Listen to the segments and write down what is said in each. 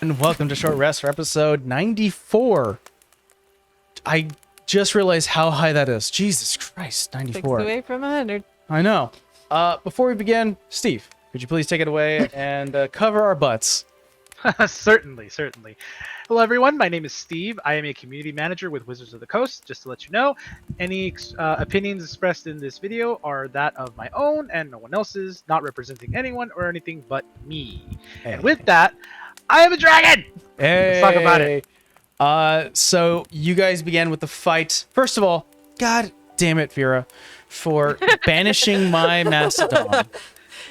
And welcome to Short Rest for episode 94. I just realized how high that is. Jesus Christ, 94. 6 away from 100. I know. Before we begin, Steve, could you please take it away and cover our butts? Certainly. Hello, everyone. My name is Steve. I am a community manager with Wizards of the Coast. Just to let you know, any opinions expressed in this video are that of my own and no one else's, not representing anyone or anything but me. Hey. And with that, I am a dragon! Hey. Let's talk about it. So you guys began with the fight. First of all, God damn it, Vera, for banishing my Mastodon.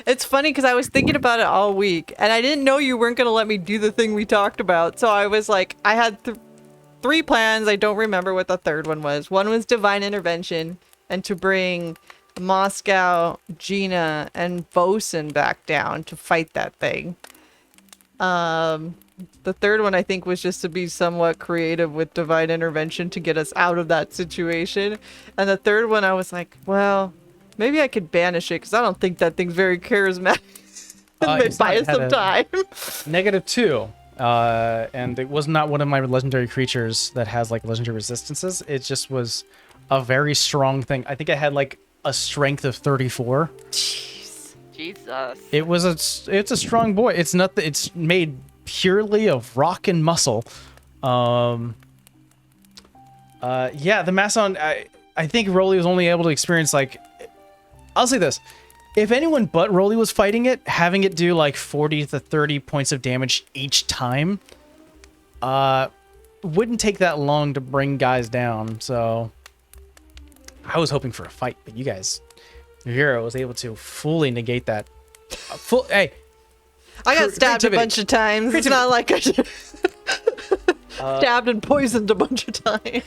It's funny because I was thinking about it all week, and I didn't know you weren't going to let me do the thing we talked about. So I was like, I had three plans. I don't remember what the third one was. One was Divine Intervention, and to bring Moscow, Gina, and Bosun back down to fight that thing. The third one, I think, was just to be somewhat creative with Divine Intervention to get us out of that situation. And the third one, I was like, well, maybe I could banish it because I don't think that thing's very charismatic. It buy us some time. -2. And it was not one of my legendary creatures that has like legendary resistances. It just was a very strong thing. I think I had like a strength of 34. Jesus. It's a strong boy. It's made purely of rock and muscle. Yeah, the Mastodon, I think Rolly was only able to experience like, I'll say this. If anyone but Rolly was fighting it, having it do like 40 to 30 points of damage each time, wouldn't take that long to bring guys down. So I was hoping for a fight, but you guys, Vera was able to fully negate that. Hey, I got stabbed a bunch of times. It's not like I stabbed and poisoned a bunch of times.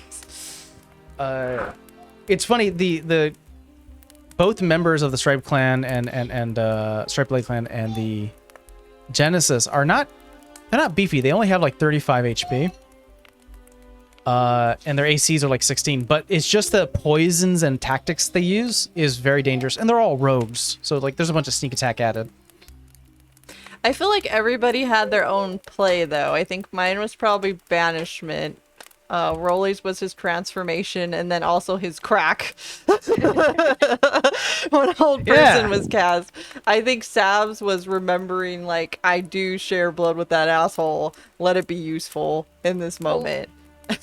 It's funny, the both members of the Stripe Clan and Stripe Blade Clan and the Genesis they're not beefy. They only have like 35 HP. And their ACs are like 16, but it's just the poisons and tactics they use is very dangerous, and they're all rogues, so like there's a bunch of sneak attack added. I feel like everybody had their own play, though. I think mine was probably banishment. Rolly's was his transformation, and then also his crack. When old person was cast. I think Sav's was remembering, like, I do share blood with that asshole. Let it be useful in this moment.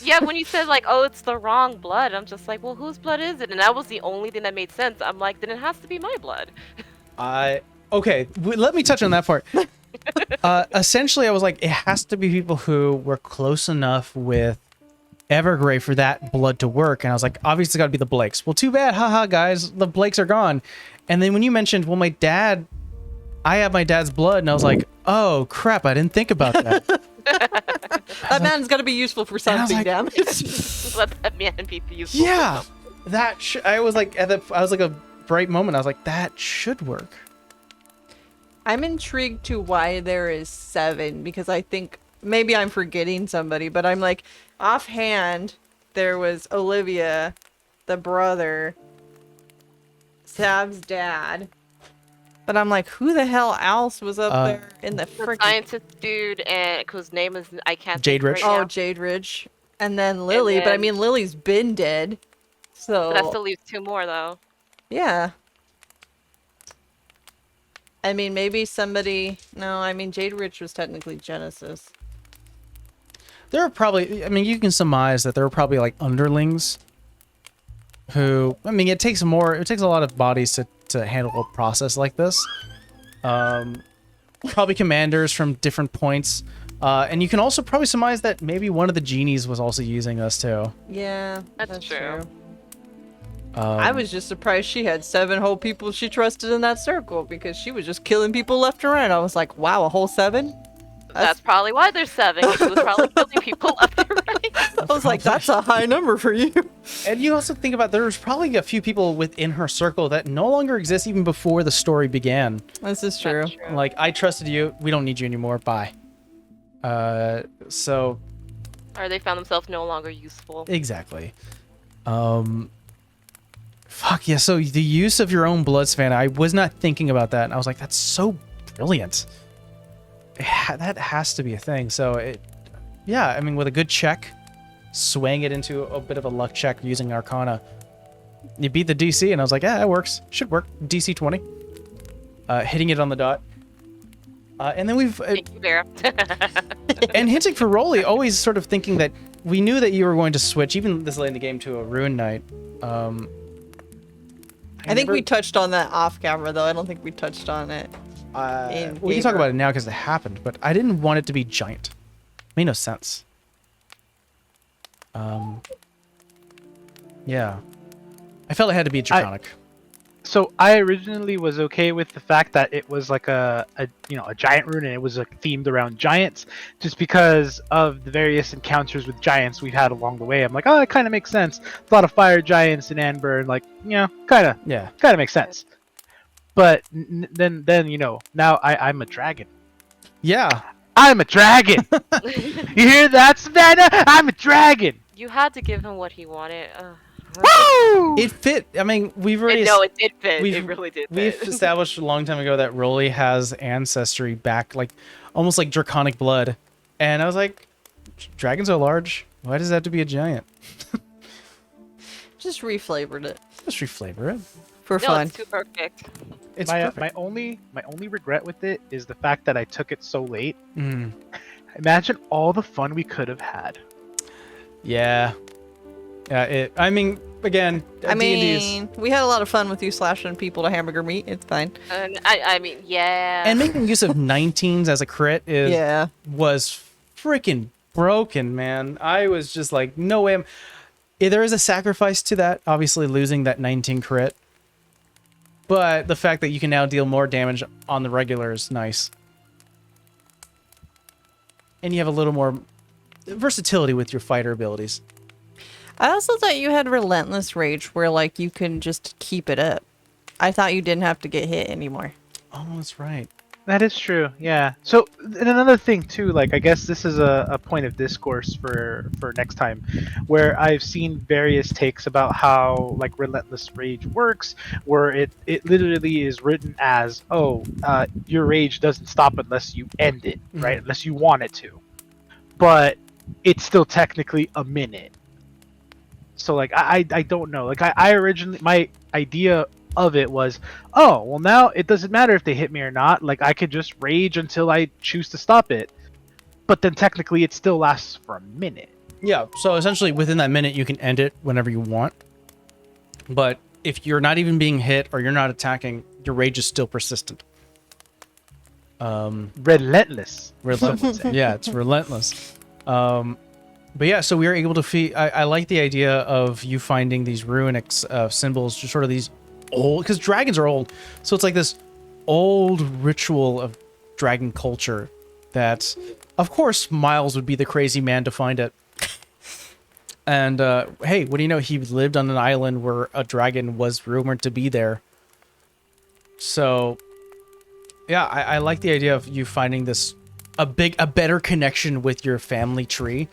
Yeah, when you said like, oh, it's the wrong blood, I'm just like, well, whose blood is it? And that was the only thing that made sense. I'm like, then it has to be my blood. Okay, let me touch on that part. Essentially, I was like, it has to be people who were close enough with Evergrey for that blood to work. And I was like, obviously, it's got to be the Blakes. Well, too bad. Haha, guys. The Blakes are gone. And then when you mentioned, well, I have my dad's blood. And I was like, oh, crap. I didn't think about that. That man's got to be useful for something, like, Let that man be useful. Yeah. I was like, a bright moment. I was like, that should work. I'm intrigued to why there is 7, because I think maybe I'm forgetting somebody, but I'm like, offhand, there was Olivia, the brother, Sav's dad, but I'm like, who the hell else was up there in the freaking scientist dude, and whose name is I can't. Jade think Rich. right now. Oh, Jade Ridge, and then Lily, but I mean Lily's been dead, so But that still leaves 2 more though. yeah. I mean, maybe somebody. No, I mean Jade Rich was technically Genesis. There are probably, I mean, you can surmise that there are probably like underlings who, I mean, it takes a lot of bodies to handle a process like this. Probably commanders from different points. And you can also probably surmise that maybe one of the genies was also using us too. Yeah, That's true. I was just surprised she had 7 whole people she trusted in that circle, because she was just killing people left and right. I was like, wow, a whole 7? That's probably why there's 7. She was probably killing people left and right. I was like, that's a high number for you. And you also think about there's probably a few people within her circle that no longer exist even before the story began. This is true. Like, I trusted you. We don't need you anymore. Bye. So. Or they found themselves no longer useful. Exactly. Fuck yeah. So the use of your own blood, Savannah, I was not thinking about that. And I was like, that's so brilliant. that has to be a thing. So yeah, I mean, with a good check, swaying it into a bit of a luck check using Arcana, you beat the DC, and I was like, yeah, that works. Should work. DC 20. Hitting it on the dot. And then we've... Thank you, Vera. and hinting for Rolly, always sort of thinking that we knew that you were going to switch, even this late in the game, to a Ruin Knight. I think we touched on that off camera, though. I don't think we touched on it. We can talk about it now because it happened, but I didn't want it to be giant. Made no sense. Yeah. I felt it had to be draconic. So I originally was okay with the fact that it was like a giant rune, and it was like themed around giants, just because of the various encounters with giants we've had along the way. I'm like, oh, it kind of makes sense. A lot of fire giants in Amber, and like, kind of makes sense. But then now I'm a dragon. Yeah. I'm a dragon. You hear that, Savannah? I'm a dragon. You had to give him what he wanted. Woo! It fit. I mean, we've already... it did fit. It really did fit. We've established a long time ago that Rolly has ancestry back, like, almost like draconic blood. And I was like, dragons are large. Why does it have to be a giant? Just reflavored it Just reflavor it. for fun. It's too perfect. It's my perfect. only regret with it is the fact that I took it so late. Mm. Imagine all the fun we could have had. Yeah. I mean, again, I D&D's. mean, we had a lot of fun with you slashing people to hamburger meat. It's fine. And I mean, yeah. And making use of 19s as a crit was freaking broken, man. I was just like, no way. There is a sacrifice to that, obviously losing that 19 crit. But the fact that you can now deal more damage on the regular is nice. And you have a little more versatility with your fighter abilities. I also thought you had relentless rage where like you can just keep it up. I thought you didn't have to get hit anymore. Oh, that's right. That is true, yeah. So, and another thing too, like I guess this is a point of discourse for next time, where I've seen various takes about how like relentless rage works, where it literally is written as, your rage doesn't stop unless you end it, right? Unless you want it to. But it's still technically a minute. So like I don't know. Like I originally, my idea of it was, oh well, now it doesn't matter if they hit me or not. Like I could just rage until I choose to stop it. But then technically it still lasts for a minute. Yeah, so essentially within that minute you can end it whenever you want. But if you're not even being hit or you're not attacking, your rage is still persistent. Relentless. Yeah, it's relentless. But yeah, so we were able to feed... I like the idea of you finding these runic symbols, just sort of these old... Because dragons are old. So it's like this old ritual of dragon culture that, of course, Miles would be the crazy man to find it. And, hey, what do you know? He lived on an island where a dragon was rumored to be there. So, yeah, I like the idea of you finding this... a better connection with your family tree.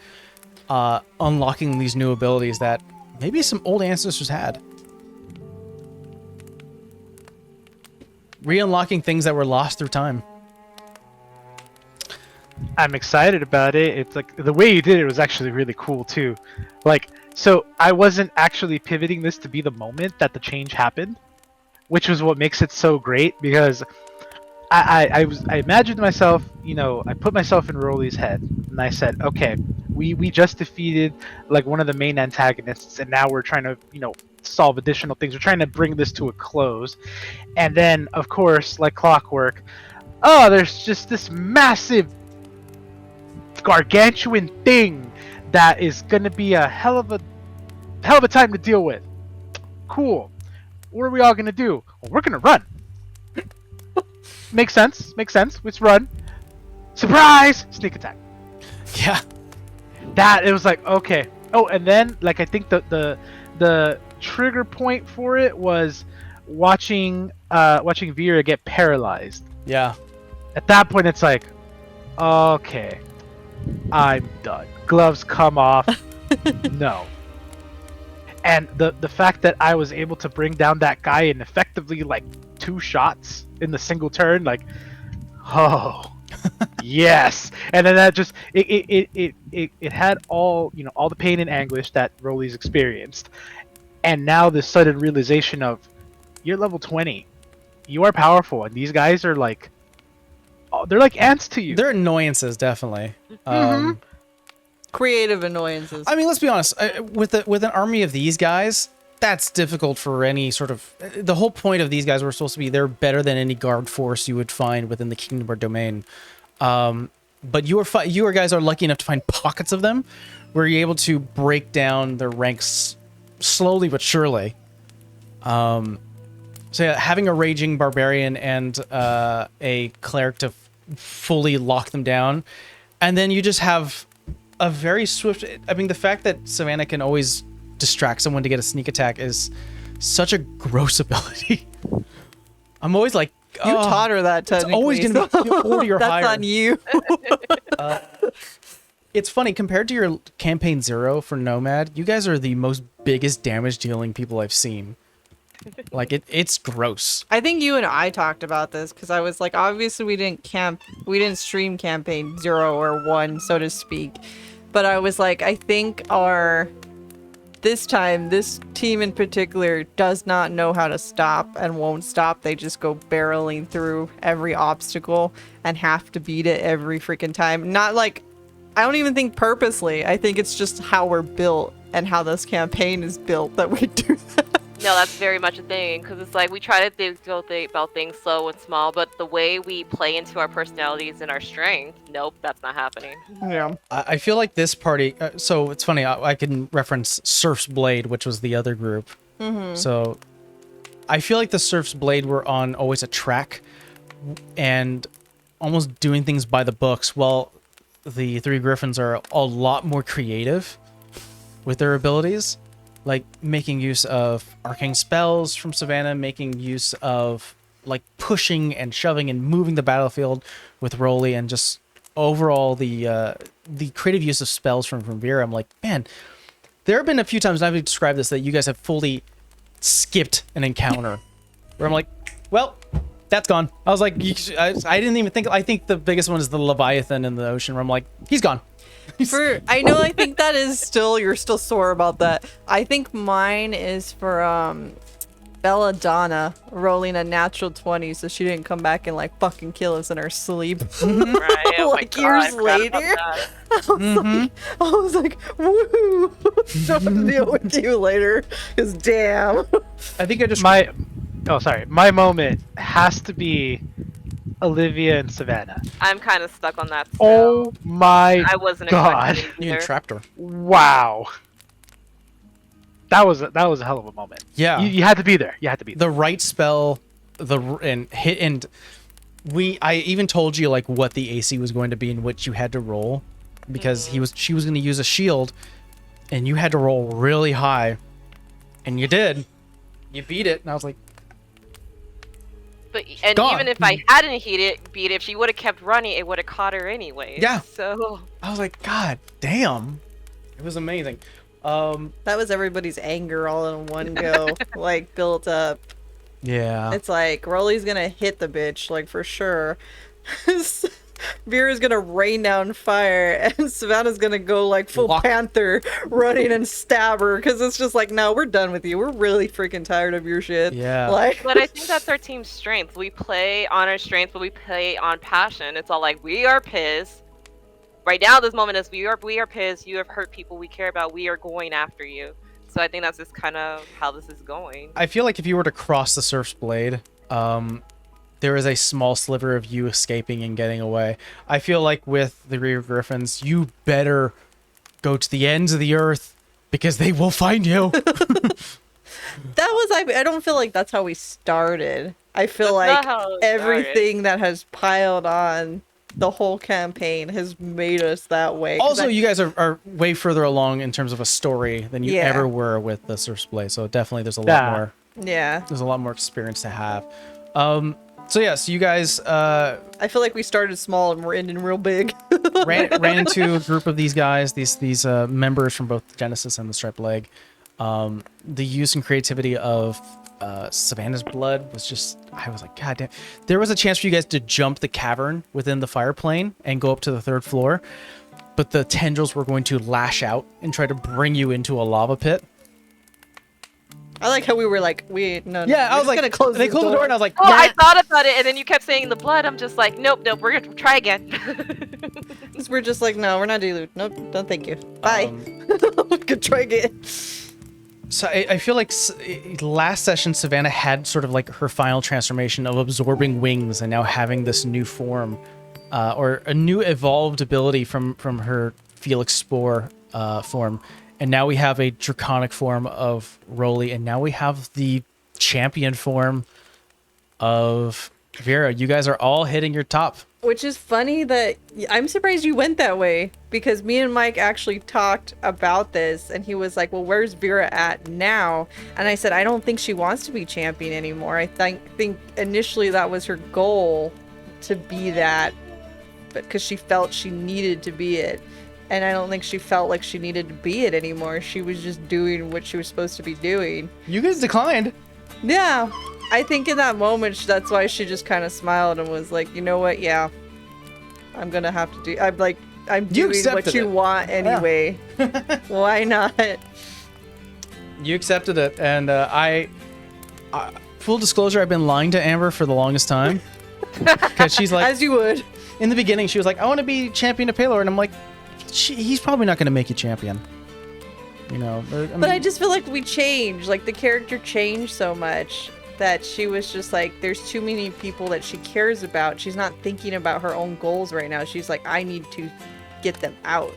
Unlocking these new abilities that maybe some old ancestors had. Re-unlocking things that were lost through time. I'm excited about it. It's like the way you did it was actually really cool too. Like, so I wasn't actually pivoting this to be the moment that the change happened, which was what makes it so great, because I imagined myself, I put myself in Rolly's head, and I said, okay, we just defeated like one of the main antagonists, and now we're trying to, solve additional things. We're trying to bring this to a close. And then, of course, like clockwork, there's just this massive gargantuan thing that is gonna be a hell of a time to deal with. Cool. What are we all gonna do? Well, we're gonna run. Makes sense. Let's run. Surprise! Sneak attack. Yeah. It was like, okay. Oh, and then like I think the trigger point for it was watching Vera get paralyzed. Yeah. At that point, it's like, okay, I'm done. Gloves come off. No. And the fact that I was able to bring down that guy in effectively like 2 shots in the single turn, like, oh, yes. And then that just it had all all the pain and anguish that Rolly's experienced, and now this sudden realization of you're level 20, you are powerful, and these guys are like, oh, they're like ants to you. They're annoyances, definitely. Creative annoyances. I mean, let's be honest. With an army of these guys, that's difficult for any sort of. The whole point of these guys were supposed to be they're better than any guard force you would find within the kingdom or domain. But you guys are lucky enough to find pockets of them where you're able to break down their ranks slowly but surely. So yeah, having a raging barbarian and a cleric to fully lock them down, and then you just have a very swift. I mean, the fact that Savannah can always distract someone to get a sneak attack is such a gross ability. I'm always like, You taught her that technically. It's always going to be 40 or that's higher. on you. It's funny, compared to your campaign 0 for Nomad, you guys are the most biggest damage dealing people I've seen. Like it's gross. I think you and I talked about this because I was like, obviously we didn't stream campaign 0 or 1, so to speak. But I was like, I think this team in particular does not know how to stop and won't stop. They just go barreling through every obstacle and have to beat it every freaking time. Not like, I don't even think purposely. I think it's just how we're built and how this campaign is built that we do that. No, that's very much a thing, because it's like we try to think about things slow and small, but the way we play into our personalities and our strength, nope, that's not happening. Yeah. I feel like this party. So it's funny. I can reference Surf's Blade, which was the other group. So I feel like the Surf's Blade were on always a track and almost doing things by the books, while the Three Griffins are a lot more creative with their abilities. Like making use of arcane spells from Savannah, making use of like pushing and shoving and moving the battlefield with Rolly, and just overall the creative use of spells from Vera. I'm like, man, there have been a few times, and I've described this, that you guys have fully skipped an encounter where I'm like, well, that's gone. I was like, I didn't even think. I think the biggest one is the Leviathan in the ocean, where I'm like, he's gone. I think that is still, you're still sore about that. I think mine is for Belladonna rolling a natural 20, so she didn't come back and like fucking kill us in our sleep. Right? Oh Like years later. I was like, woo! Don't deal with you later. Cause damn. I think I just My moment has to be Olivia and Savannah. I'm kind of stuck on that. Oh my I wasn't god! expecting it you either. entrapped her. Wow, that was a hell of a moment. Yeah. you had to be there. You had to be there. The right spell, I even told you like what the AC was going to be in which you had to roll, because she was going to use a shield, and you had to roll really high, and you did. You beat it, and I was like, But even if I hadn't beat it, if she would have kept running, it would have caught her anyway. Yeah. So I was like, God damn, it was amazing. That was everybody's anger all in one go, like built up. Yeah. It's like Rolly's gonna hit the bitch, like for sure. Vera's gonna rain down fire, and Savannah's gonna go like full panther, running and stab her, because it's just like, no, we're done with you. We're really freaking tired of your shit. Yeah. Like, but I think that's our team's strength. We play on our strength, but we play on passion. It's all like, we are pissed. Right now, this moment is we are pissed. You have hurt people we care about. We are going after you. So I think that's just kind of how this is going. I feel like if you were to cross the Surf's Blade, there is a small sliver of you escaping and getting away. I feel like with the Rear Griffins, you better go to the ends of the earth, because they will find you. I don't feel like that's how we started. I feel That's not like how it everything that has piled on the whole campaign has made us that way. 'Cause Also, you guys are way further along in terms of a story than you Yeah. ever were with the Surf's Blade. So definitely there's a lot more. Yeah. There's a lot more experience to have. So you guys I feel like we started small and we're ending real big. ran into a group of these guys, these members from both Genesis and the Striped Leg. The use and creativity of Savannah's blood was just, I was like, God damn. There was a chance for you guys to jump the cavern within the fire plane and go up to the 3rd floor, but the tendrils were going to lash out and try to bring you into a lava pit. I like how we were like, no. Yeah, I was like, gonna close they this closed the door and I was like, Oh, I thought about it, and then you kept saying the blood. I'm just like, nope, we're gonna try again. We're just like, no, we're not dilute. Nope, no, thank you. Bye. Good try again. So I feel like last session, Savannah had sort of like her final transformation of absorbing wings and now having this new form, or a new evolved ability from her Felix Spore form. And now we have a draconic form of Rolly, and now we have the champion form of Vera. You guys are all hitting your top. Which is funny that I'm surprised you went that way, because me and Mike actually talked about this and he was like, well, where's Vera at now? And I said, I don't think she wants to be champion anymore. I think initially that was her goal, to be that, but because she felt she needed to be it. And I don't think she felt like she needed to be it anymore. She was just doing what she was supposed to be doing. You guys declined. Yeah. I think in that moment, that's why she just kind of smiled and was like, you know what? Yeah, I'm going to have to do, I'm doing what you want anyway. Yeah. Why not? You accepted it. And I full disclosure, I've been lying to Amber for the longest time. Because she's like, as you would. In the beginning, she was like, I want to be champion of Palor. And I'm like, he's probably not going to make you champion. You know, but I just feel like we changed. Like the character changed so much that she was just like, there's too many people that she cares about. She's not thinking about her own goals right now. She's like, I need to get them out.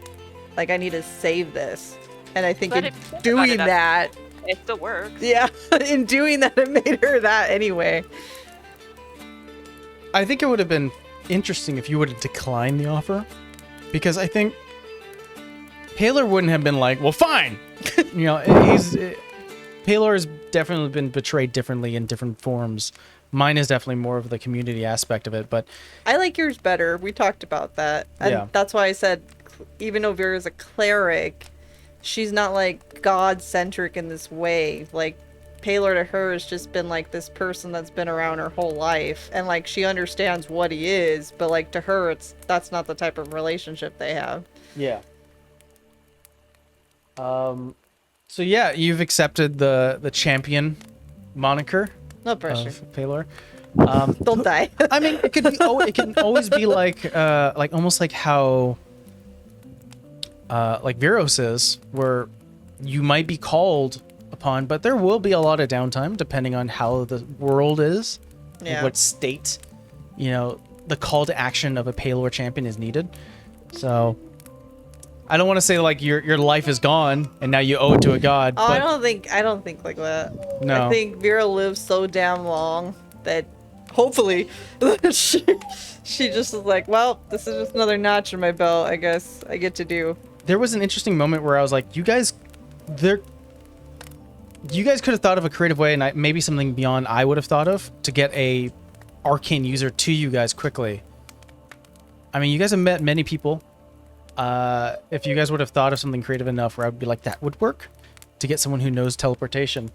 Like, I need to save this. And I think in doing that, it still works. Yeah, in doing that, it made her that anyway. I think it would have been interesting if you would have declined the offer, because I think Paler wouldn't have been like, well, fine. You know, Paler has definitely been betrayed differently in different forms. Mine is definitely more of the community aspect of it, but I like yours better. We talked about that. And that's why I said, even though Vera's a cleric, she's not like God-centric in this way. Like, Paler to her has just been like this person that's been around her whole life, and like she understands what he is, but like to her, that's not the type of relationship they have. Yeah. So yeah, you've accepted the champion moniker. No pressure. Of Paler. Don't die. I mean, it can always be like almost like how like Veros is, where you might be called upon, but there will be a lot of downtime depending on how the world is, yeah, what state, you know, the call to action of a Paler champion is needed. So I don't want to say like your life is gone and now you owe it to a god. Oh, but I don't think like that. No. I think Vera lives so damn long that hopefully she just is like, well, this is just another notch in my belt, I guess I get to do. There was an interesting moment where I was like, you guys could have thought of a creative way, and maybe something beyond I would have thought of, to get a Arcane user to you guys quickly. I mean, you guys have met many people. If you guys would have thought of something creative enough where I would be like, that would work, to get someone who knows teleportation.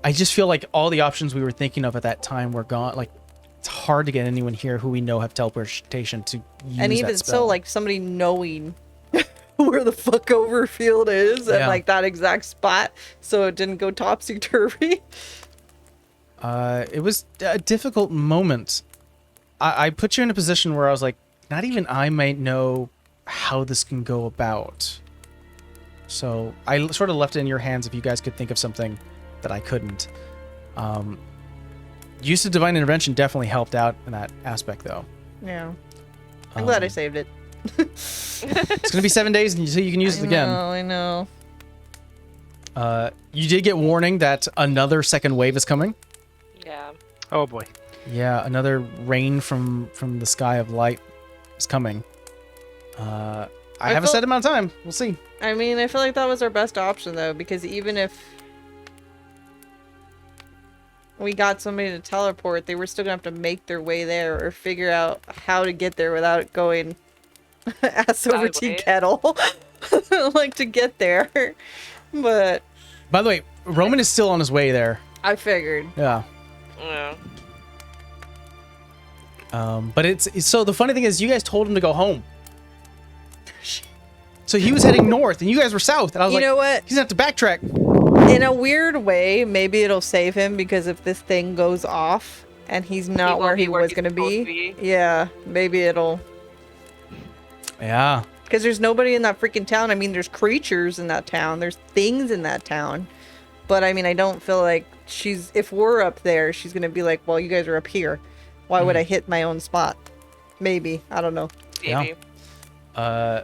I just feel like all the options we were thinking of at that time were gone. Like, it's hard to get anyone here who we know have teleportation to use and even that spell. so, like somebody knowing where the fuck Overfield is at like that exact spot, so it didn't go topsy-turvy. It was a difficult moment. I put you in a position where I was like, not even I might know how this can go about. So I sort of left it in your hands if you guys could think of something that I couldn't. Use of Divine Intervention definitely helped out in that aspect, though. Yeah. I'm glad I saved it. It's gonna be 7 days until you can use it again. I know. You did get warning that another second wave is coming. Yeah. Oh boy. Yeah, another rain from the sky of light is coming. I have a set amount of time. We'll see. I mean, I feel like that was our best option, though, because even if we got somebody to teleport, they were still gonna have to make their way there or figure out how to get there without going ass over tea kettle. Like, to get there. But by the way, Roman is still on his way there. I figured. Yeah. Yeah. But it's so the funny thing is, you guys told him to go home. So he was heading north, and you guys were south, and I was You like, know what? he's gonna have to backtrack. In a weird way, maybe it'll save him because if this thing goes off and he's not won't where be he where was he's gonna supposed to be, be. yeah, maybe it'll. Yeah. Because there's nobody in that freaking town. I mean, there's creatures in that town. There's things in that town. But I mean, I don't feel like if we're up there, she's going to be like, well, you guys are up here. Why would I hit my own spot? Maybe. I don't know. Maybe. Yeah.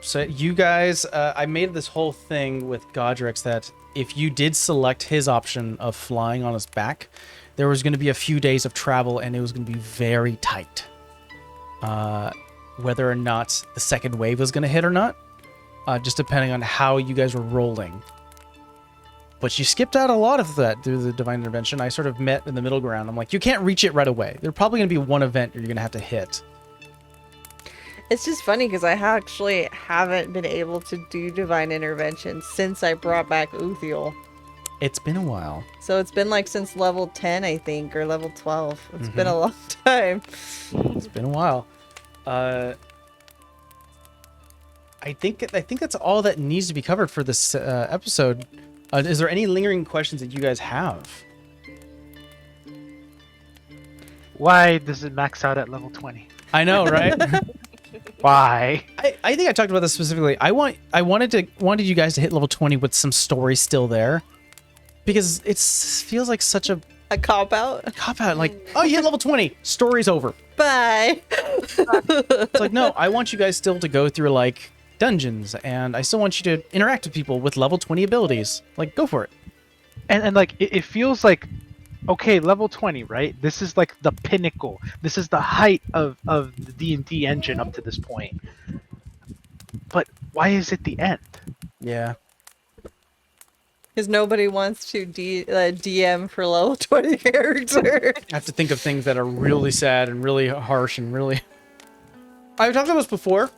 So you guys, I made this whole thing with Godrix that if you did select his option of flying on his back, there was going to be a few days of travel, and it was going to be very tight. Whether or not the second wave was going to hit or not, just depending on how you guys were rolling. But you skipped out a lot of that through the divine intervention. I sort of met in the middle ground. I'm like, you can't reach it right away. There's probably going to be one event you're going to have to hit. It's just funny because I actually haven't been able to do divine intervention since I brought back Uthiel. It's been a while. So it's been like since level 10, I think, or level 12. It's been a long time. It's been a while. I think that's all that needs to be covered for this episode. Is there any lingering questions that you guys have? Why does it max out at level 20? I know, right? Why? I think I talked about this specifically. I wanted you guys to hit level 20 with some story still there, because it feels like such a cop out. cop out. Like, oh, you hit level 20, story's over. Bye. It's like, no, I want you guys still to go through like dungeons, and I still want you to interact with people with level 20 abilities. Like, go for it. And like it feels like, okay, level 20, right? This is like the pinnacle. This is the height of the D&D engine up to this point. But why is it the end? Yeah. Because nobody wants to DM for level 20 character. I have to think of things that are really sad and really harsh and really... I've talked about this before.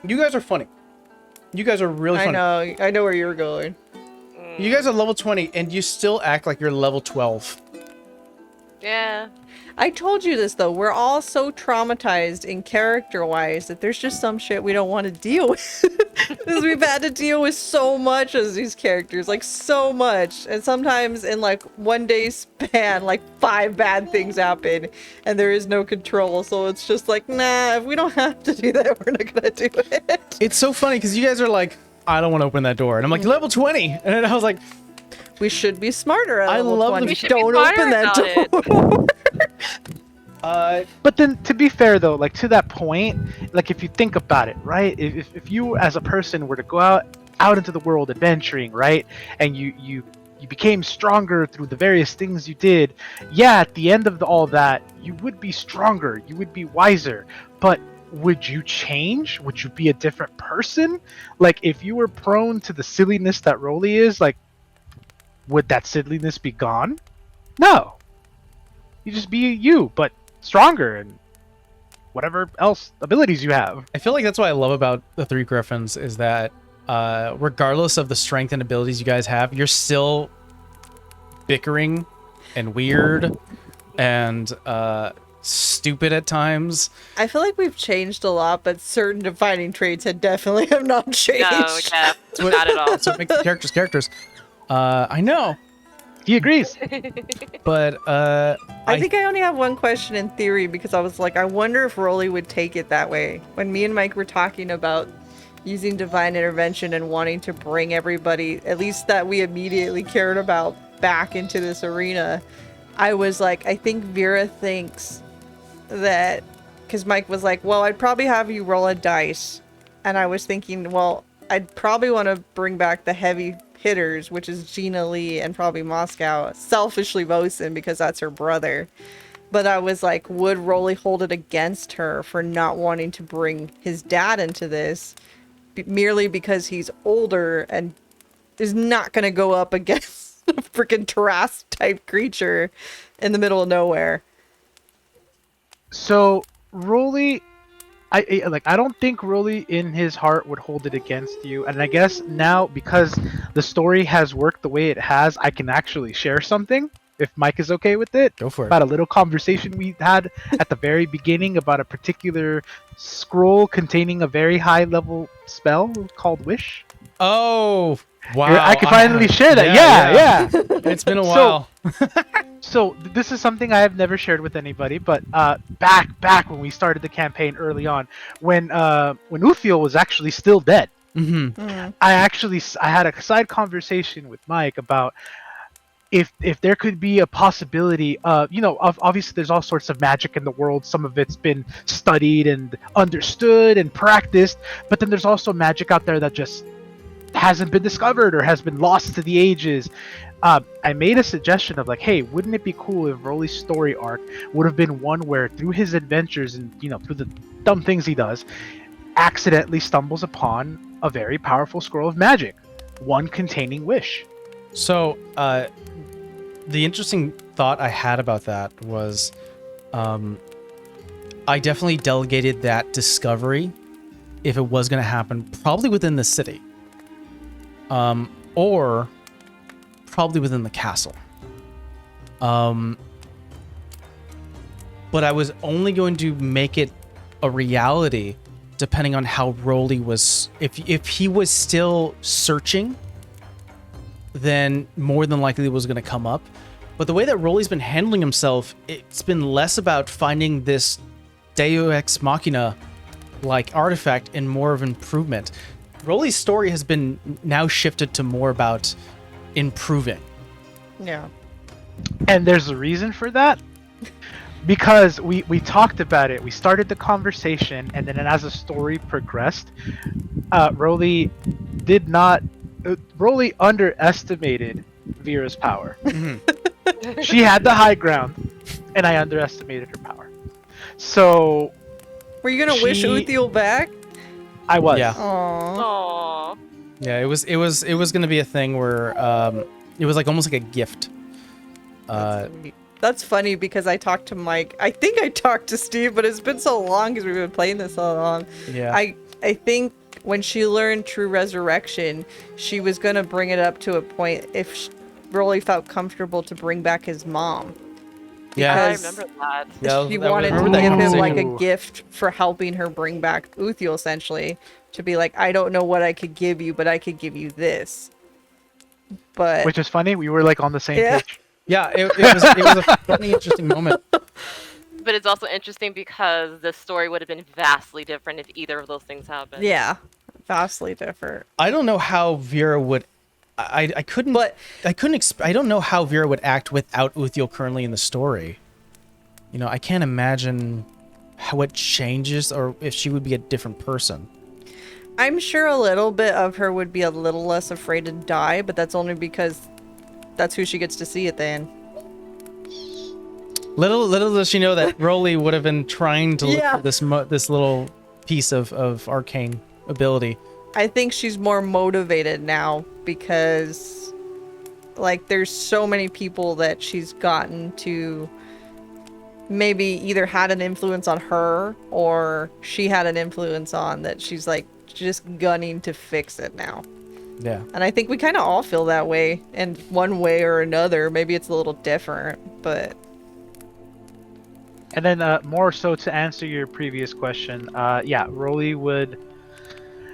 You guys are funny. You guys are really funny. I know where you're going. You guys are level 20 and you still act like you're level 12. Yeah. I told you this though. We're all so traumatized in character-wise that there's just some shit we don't want to deal with. Because we've had to deal with so much as these characters, like so much. And sometimes in like one day span, like 5 bad things happen and there is no control. So it's just like, nah, if we don't have to do that, we're not gonna do it. It's so funny because you guys are like, I don't want to open that door. And I'm like, level 20. And I was like, We should be smarter at I level love 20. the- We should be Don't smarter open that about door. But then, to be fair though, like to that point, like if you think about it, right? If you as a person were to go out into the world adventuring, right, and you became stronger through the various things you did, yeah, at the end of all that, you would be stronger, you would be wiser, but would you change? Would you be a different person? Like if you were prone to the silliness that Rolly is, like, would that silliness be gone? No. You just be you, but stronger and whatever else abilities you have. I feel like that's what I love about the Three Griffins is that regardless of the strength and abilities you guys have, you're still bickering and weird and stupid at times. I feel like we've changed a lot, but certain defining traits definitely have not changed. No, yeah, what- not at all. That's what makes the characters characters. I know, He agrees. but I think I only have one question in theory because I was like, I wonder if Rolly would take it that way. When me and Mike were talking about using divine intervention and wanting to bring everybody, at least that we immediately cared about, back into this arena, I was like, I think Vera thinks that, because Mike was like, well, I'd probably have you roll a dice. And I was thinking, well, I'd probably want to bring back the heavy hitters, which is Gina Lee and probably Moscow, selfishly Bosun because that's her brother. But I was like, would Rolly hold it against her for not wanting to bring his dad into this merely because he's older and is not going to go up against a freaking Taras type creature in the middle of nowhere? So Rolly I don't think Rolly in his heart would hold it against you, and I guess now because the story has worked the way it has, I can actually share something if Mike is okay with it. Go for it. About a little conversation we had at the very beginning about a particular scroll containing a very high level spell called Wish. Oh, wow. I can finally share that. Yeah, Yeah. It's been a So- while. So this is something I have never shared with anybody, but back when we started the campaign early on, when Uthiel was actually still dead, Hmm. I had a side conversation with Mike about if there could be a possibility. Obviously there's all sorts of magic in the world. Some of it's been studied and understood and practiced, but then there's also magic out there that just hasn't been discovered or has been lost to the ages. I made a suggestion of like, hey, wouldn't it be cool if Rolly's story arc would have been one where through his adventures and through the dumb things he does, accidentally stumbles upon a very powerful scroll of magic, one containing Wish. So, the interesting thought I had about that was, I definitely delegated that discovery, if it was going to happen, probably within the city, or probably within the castle. But I was only going to make it a reality depending on how Rolly was. If he was still searching, then more than likely it was going to come up. But the way that Rolly's been handling himself, it's been less about finding this Deus Ex Machina like artifact and more of improvement. Rolly's story has been now shifted to more about improving. Yeah. And there's a reason for that. Because we talked about it, we started the conversation, and then as the story progressed, Rolly underestimated Vera's power. She had the high ground, and I underestimated her power. So Were you gonna wish Uthiel back? I was. Yeah. Aww. Aww. Yeah, it was going to be a thing where it was like almost like a gift. That's funny because I talked to Mike. I think I talked to Steve, but it's been so long because we've been playing this so long. Yeah. I think when she learned True Resurrection, she was gonna bring it up to a point if Rolly felt comfortable to bring back his mom. Yeah. I Because remember that. Yeah, she that was- wanted to remember that give him like a conversation. gift for helping her bring back Uthiel, essentially. To be like, I don't know what I could give you, but I could give you this. But Which is funny. We were like on the same Yeah. page. Yeah, it was a funny, interesting moment. But it's also interesting because the story would have been vastly different if either of those things happened. yeah, vastly different. I don't know how Vera would. I couldn't. But I don't know how Vera would act without Uthiel currently in the story. I can't imagine how it changes or if she would be a different person. I'm sure a little bit of her would be a little less afraid to die, but that's only because that's who she gets to see at the end. Little does she know that Rolly would have been trying to look Yeah. for this little piece of arcane ability. I think she's more motivated now because, like, there's so many people that she's gotten to maybe either had an influence on her or she had an influence on that she's, like, just gunning to fix it now. Yeah. And I think we kind of all feel that way in one way or another. Maybe it's a little different, but And then more so to answer your previous question, Rolly would.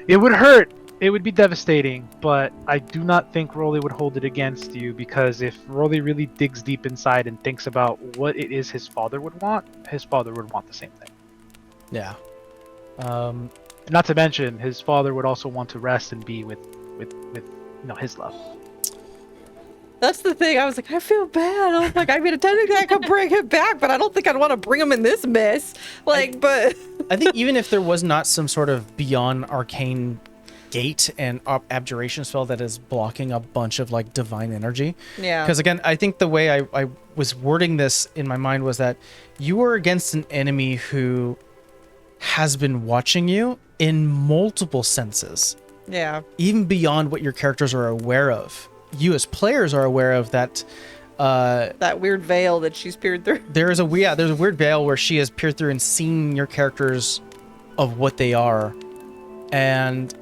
It would hurt. It would be devastating, but I do not think Rolly would hold it against you because if Rolly really digs deep inside and thinks about what it is his father would want the same thing. Yeah. Not to mention, his father would also want to rest and be with his love. that's the thing. I was like, I feel bad. I was like, I mean, technically I could bring him back, but I don't think I'd want to bring him in this mess. But I think even if there was not some sort of beyond arcane gate and abjuration spell that is blocking a bunch of like divine energy. yeah, Because again, I think the way I was wording this in my mind was that you are against an enemy who has been watching you in multiple senses, yeah, even beyond what your characters are aware of. You as players are aware of that. that weird veil that she's peered through. There's a weird veil where she has peered through and seen your characters of what they are. And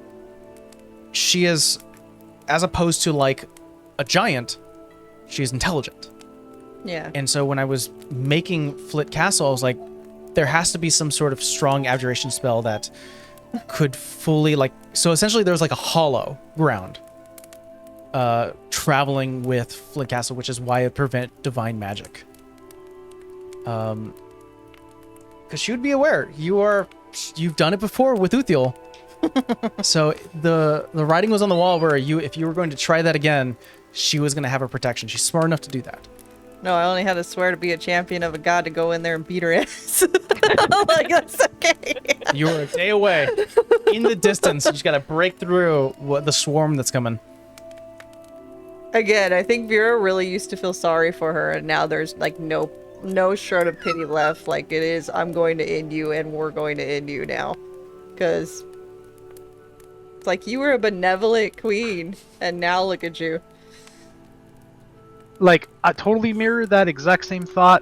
she is, as opposed to like a giant, she's intelligent. Yeah. And so when I was making Flit Castle, I was like, there has to be some sort of strong abjuration spell that could fully like, so essentially there was like a hollow ground traveling with Flit Castle, which is why it prevent divine magic. Because she would be aware you've done it before with Uthiel. So the writing was on the wall where if you were going to try that again, she was going to have her protection. She's smart enough to do that. No, I only had to swear to be a champion of a god to go in there and beat her ass. Like, that's okay. You were a day away. In the distance, you just got to break through the swarm that's coming. Again, I think Vera really used to feel sorry for her, and now there's like no shred of pity left. Like it is, I'm going to end you, and we're going to end you now, because it's like you were a benevolent queen, and now look at you. Like, I totally mirror that exact same thought.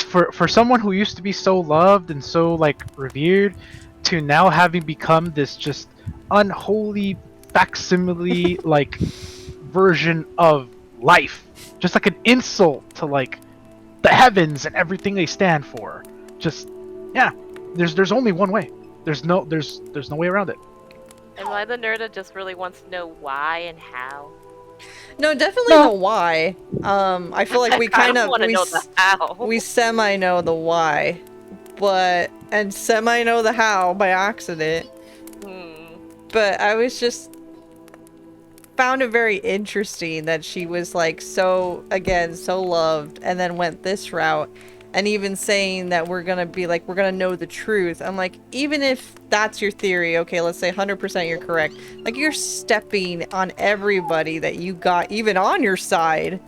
For someone who used to be so loved and so like revered, to now having become this just unholy facsimile like version of life, just like an insult to like the heavens and everything they stand for. Just yeah, there's only one way. There's no way around it. And why the Nerda just really wants to know why and how. No, definitely the why. I feel like we kind of want to know the how. we semi know the why, and semi know the how by accident. But I was just found it very interesting that she was like so loved, and then went this route, and even saying that we're gonna know the truth. I'm like, even if that's your theory, okay, let's say 100% you're correct. Like, you're stepping on everybody that you got even on your side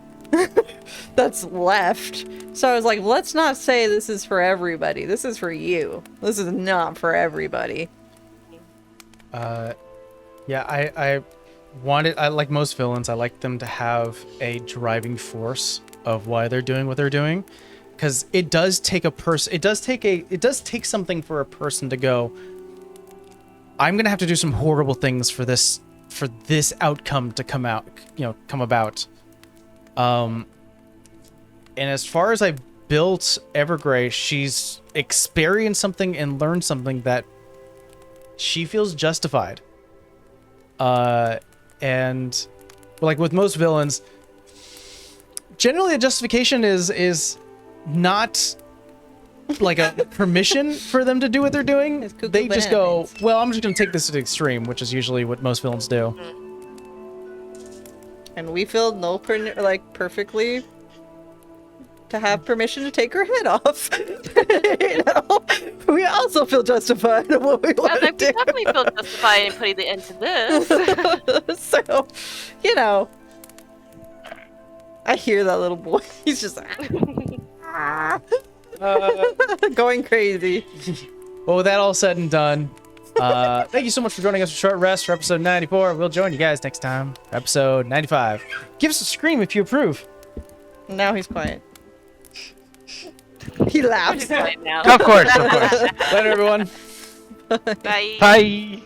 that's left. So I was like, let's not say this is for everybody. This is for you. This is not for everybody. Yeah, I like most villains, I like them to have a driving force of why they're doing what they're doing. Because it does take something for a person to go, I'm gonna have to do some horrible things for this outcome to come about. And as far as I've built Evergrey, she's experienced something and learned something that she feels justified. And like with most villains, generally the justification is not like a permission for them to do what they're doing. They just go, well, I'm just gonna take this to the extreme, which is usually what most villains do. And we feel perfectly to have permission to take her head off. You know, we also feel justified in what we want to do. We definitely feel justified in putting the end to this. So, you know, I hear that little boy. He's just going crazy. Well, with that all said and done, thank you so much for joining us for Short Rest for episode 94. We'll join you guys next time, episode 95. Give us a scream if you approve. Now he's quiet. He laughs. Right now. Of course. Later, everyone. Bye. Bye.